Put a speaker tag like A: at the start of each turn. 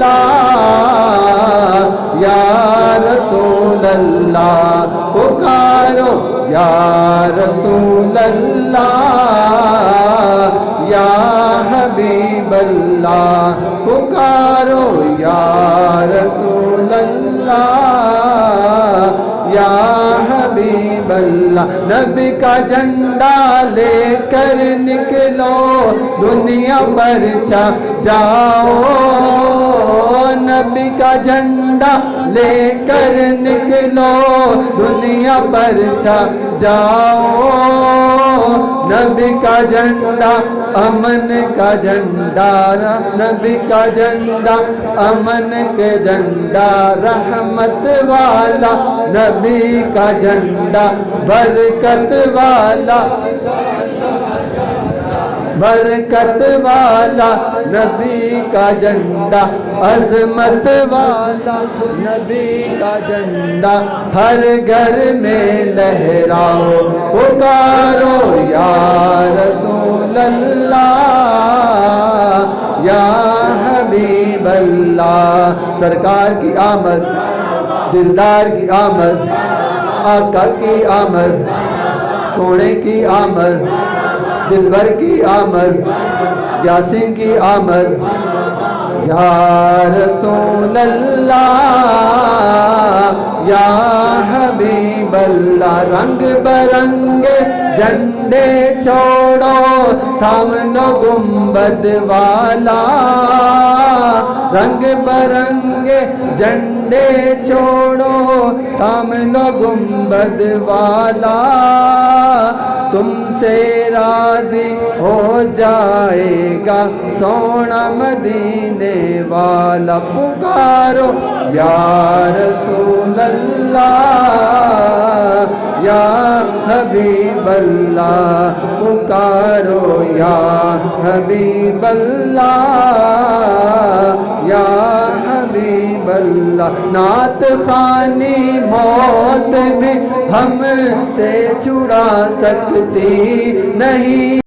A: اللہ یا رسول اللہ پکارو یا رسول اللہ یا حبیب اللہ پکارو یا رسول اللہ یا حبیب اللہ نبی کا جھنڈا لے کر نکلو دنیا پر چھا جاؤ نبی کا جھنڈا لے کر نکلو دنیا پر چھا جاؤ نبی کا جھنڈا امن کا جھنڈا نبی کا جھنڈا امن کے جھنڈا رحمت والا نبی کا جھنڈا برکت والا برکت والا نبی کا جھنڈا عظمت والا نبی کا جھنڈا ہر گھر میں لہراؤ پکارو یا رسول اللہ یا حبیب اللہ سرکار کی آمد دلدار کی آمد آقا کی آمد سونے کی آمد دلبر کی آمد یاسین کی آمد یا رسول اللہ یا حبیب اللہ رنگ برنگے جھنڈے چھوڑو تھام لو گنبد والا رنگ برنگے جھنڈے چھوڑو تھام لو گنبد والا تم سے راضی ہو جائے گا سونا مدینے والا پکارو یا رسول اللہ یا حبیب اللہ پکارو یا حبیب اللہ یا حبیب اللہ نعت خوانی موت بھی ہم سے چھڑا سکتی نہیں